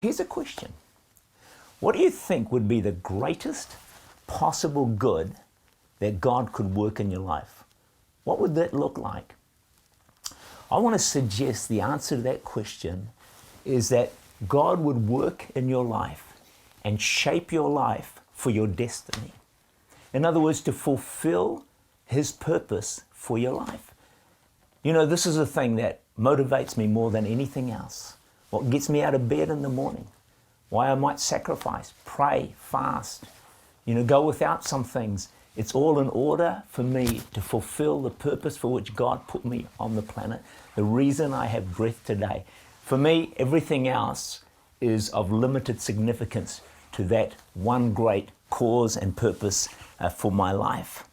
Here's a question. What do you think would be the greatest possible good that God could work in your life? What would that look like? I want to suggest the answer to that question is that God would work in your life and shape your life for your destiny. In other words, to fulfill His purpose for your life. You know, this is a thing that motivates me more than anything else. What gets me out of bed in the morning, why I might sacrifice, pray, fast, go without some things. It's all in order for me to fulfill the purpose for which God put me on the planet, the reason I have breath today. For me, everything else is of limited significance to that one great cause and purpose for my life.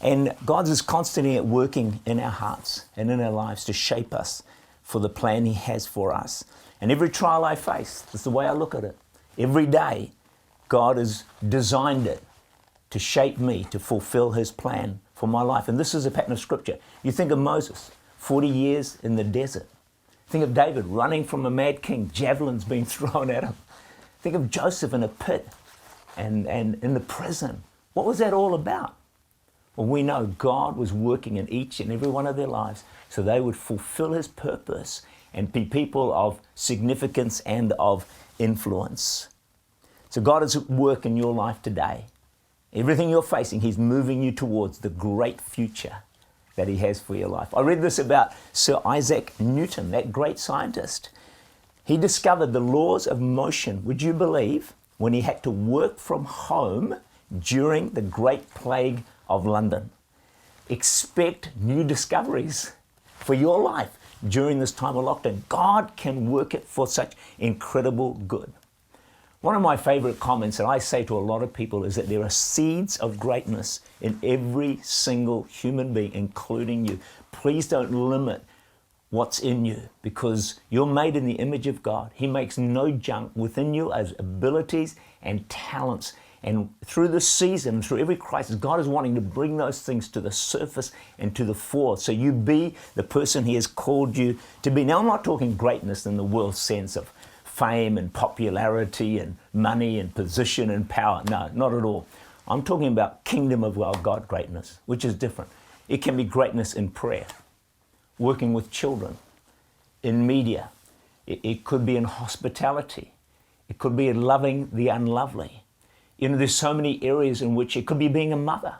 And God is constantly at working in our hearts and in our lives to shape us for the plan He has for us. And every trial I face, that's the way I look at it. Every day, God has designed it to shape me to fulfill His plan for my life. And this is a pattern of Scripture. You think of Moses, 40 years in the desert. Think of David running from a mad king, javelins being thrown at him. Think of Joseph in a pit and in the prison. What was that all about? Well, we know God was working in each and every one of their lives so they would fulfill His purpose and be people of significance and of influence. So God is at work in your life today. Everything you're facing, He's moving you towards the great future that He has for your life. I read this about Sir Isaac Newton, that great scientist. He discovered the laws of motion, would you believe, when he had to work from home during the Great Plague of London. Expect new discoveries for your life during this time of lockdown. God can work it for such incredible good. One of my favorite comments that I say to a lot of people is that there are seeds of greatness in every single human being, including you. Please don't limit what's in you because you're made in the image of God. He makes no junk within you as abilities and talents. And through this season, through every crisis, God is wanting to bring those things to the surface and to the fore. So you be the person He has called you to be. Now, I'm not talking greatness in the world sense of fame and popularity and money and position and power. No, not at all. I'm talking about kingdom of God greatness, which is different. It can be greatness in prayer, working with children, in media. It could be in hospitality. It could be in loving the unlovely. There's so many areas in which it could be being a mother,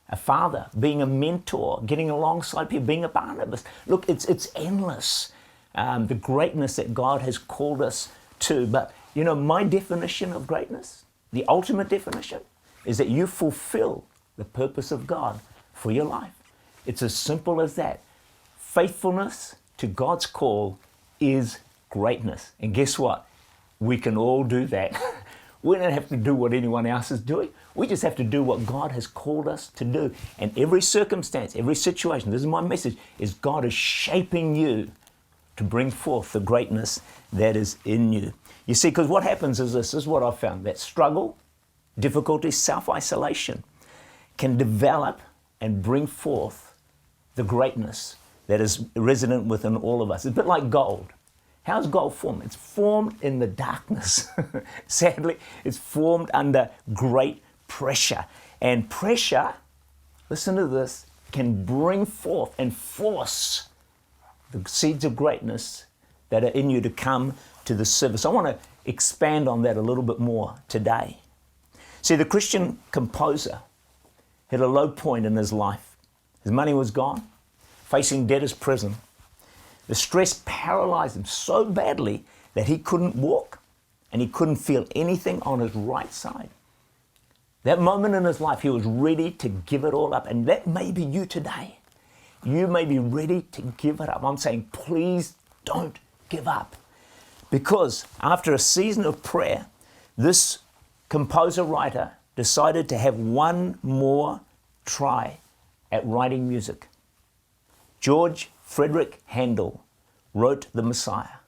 a father, being a mentor, getting alongside people, being a Barnabas. Look, it's endless, the greatness that God has called us to. But, my definition of greatness, the ultimate definition, is that you fulfill the purpose of God for your life. It's as simple as that. Faithfulness to God's call is greatness. And guess what? We can all do that. We don't have to do what anyone else is doing. We just have to do what God has called us to do. And every circumstance, every situation, this is my message, is God is shaping you to bring forth the greatness that is in you. You see, because what happens is this is what I've found, that struggle, difficulty, self-isolation can develop and bring forth the greatness that is resident within all of us. It's a bit like gold. How's gold formed? It's formed in the darkness. Sadly, it's formed under great pressure. And pressure, listen to this, can bring forth and force the seeds of greatness that are in you to come to the surface. I want to expand on that a little bit more today. See, the Christian composer hit a low point in his life. His money was gone, facing debtor's prison. The stress paralyzed him so badly that he couldn't walk and he couldn't feel anything on his right side. That moment in his life, he was ready to give it all up. And that may be you today. You may be ready to give it up. I'm saying, please don't give up. Because after a season of prayer, this composer-writer decided to have one more try at writing music. George Frederick Handel wrote The Messiah,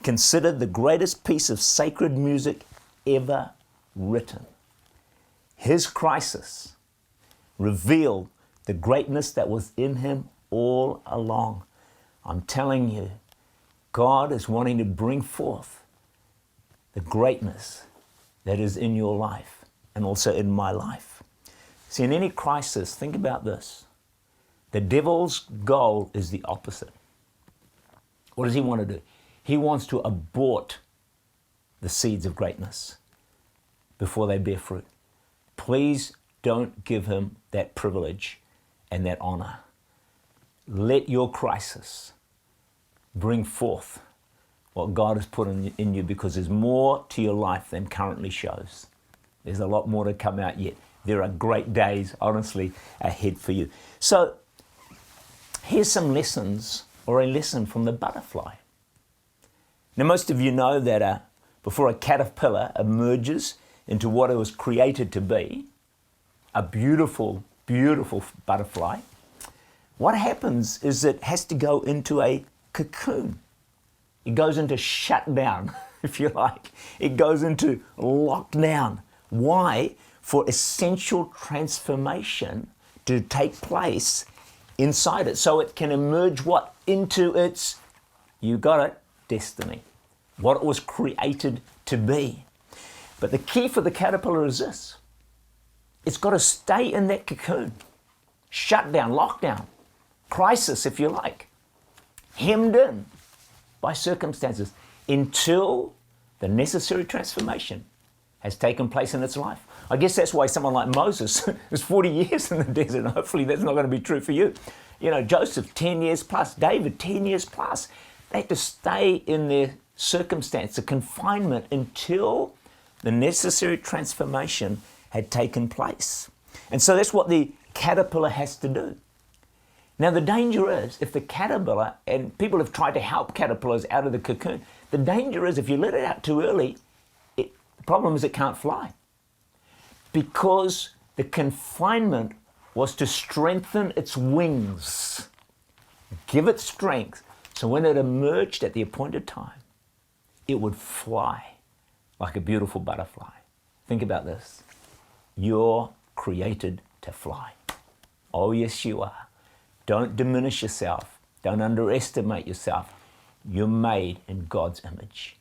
considered the greatest piece of sacred music ever written. His crisis revealed the greatness that was in him all along. I'm telling you, God is wanting to bring forth the greatness that is in your life and also in my life. See, in any crisis, think about this. The devil's goal is the opposite. What does he want to do? He wants to abort the seeds of greatness before they bear fruit. Please don't give him that privilege and that honor. Let your crisis bring forth what God has put in you, because there's more to your life than currently shows. There's a lot more to come out yet. There are great days, honestly, ahead for you. So here's some lessons, or a lesson from the butterfly. Now, most of you know that before a caterpillar emerges into what it was created to be, a beautiful, beautiful butterfly, what happens is it has to go into a cocoon. It goes into shutdown, if you like. It goes into lockdown. Why? For essential transformation to take place inside it, so it can emerge what? Into its, you got it, destiny. What it was created to be. But the key for the caterpillar is this. It's got to stay in that cocoon. Shut down, lockdown, crisis, if you like. Hemmed in by circumstances until the necessary transformation has taken place in its life. I guess that's why someone like Moses is 40 years in the desert, and hopefully that's not going to be true for you. You know, Joseph, 10 years plus, David, 10 years plus. They had to stay in their circumstance, the confinement, until the necessary transformation had taken place. And so that's what the caterpillar has to do. Now, the danger is, if the caterpillar, and people have tried to help caterpillars out of the cocoon, the danger is if you let it out too early, the problem is it can't fly. Because the confinement was to strengthen its wings, give it strength, so when it emerged at the appointed time, it would fly like a beautiful butterfly. Think about this. You're created to fly. Oh, yes, you are. Don't diminish yourself. Don't underestimate yourself. You're made in God's image.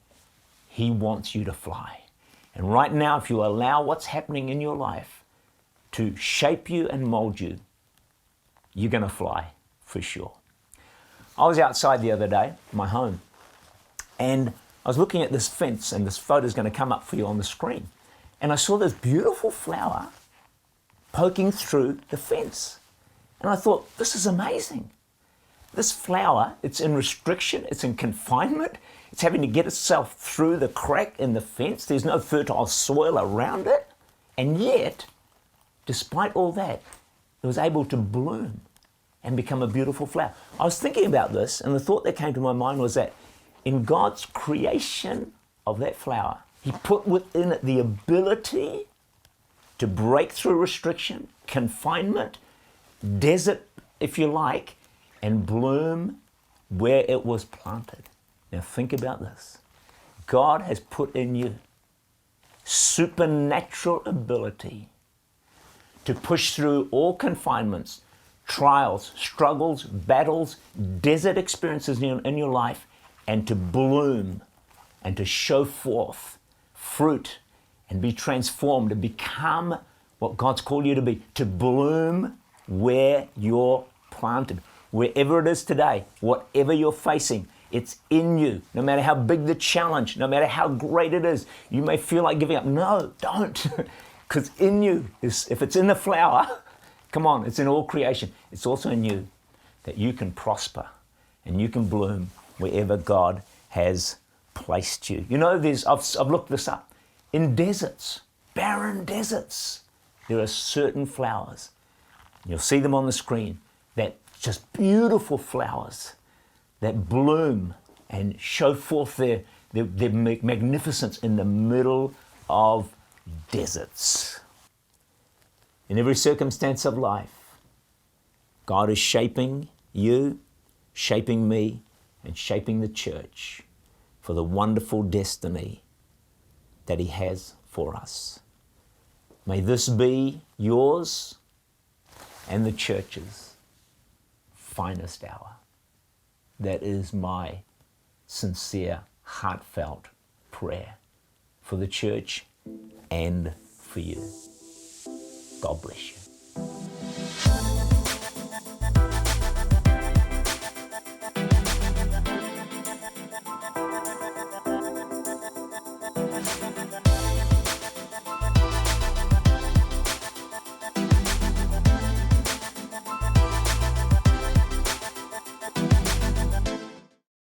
He wants you to fly. And right now, if you allow what's happening in your life to shape you and mold you, you're going to fly for sure. I was outside the other day, my home, and I was looking at this fence, and this photo is going to come up for you on the screen. And I saw this beautiful flower poking through the fence. And I thought, this is amazing. This flower, it's in restriction, it's in confinement, it's having to get itself through the crack in the fence. There's no fertile soil around it. And yet, despite all that, it was able to bloom and become a beautiful flower. I was thinking about this, and the thought that came to my mind was that in God's creation of that flower, He put within it the ability to break through restriction, confinement, desert, if you like, and bloom where it was planted. Now think about this. God has put in you supernatural ability to push through all confinements, trials, struggles, battles, desert experiences in your life, and to bloom and to show forth fruit and be transformed, to become what God's called you to be, to bloom where you're planted. Wherever it is today, whatever you're facing, it's in you. No matter how big the challenge, no matter how great it is, you may feel like giving up. No, don't. Because in you, if it's in the flower, come on, it's in all creation. It's also in you that you can prosper and you can bloom wherever God has placed you. You know, I've looked this up. In deserts, barren deserts, there are certain flowers. You'll see them on the screen, that just beautiful flowers that bloom and show forth their magnificence in the middle of deserts. In every circumstance of life, God is shaping you, shaping me, and shaping the church for the wonderful destiny that He has for us. May this be yours and the church's finest hour. That is my sincere, heartfelt prayer for the church and for you. God bless you.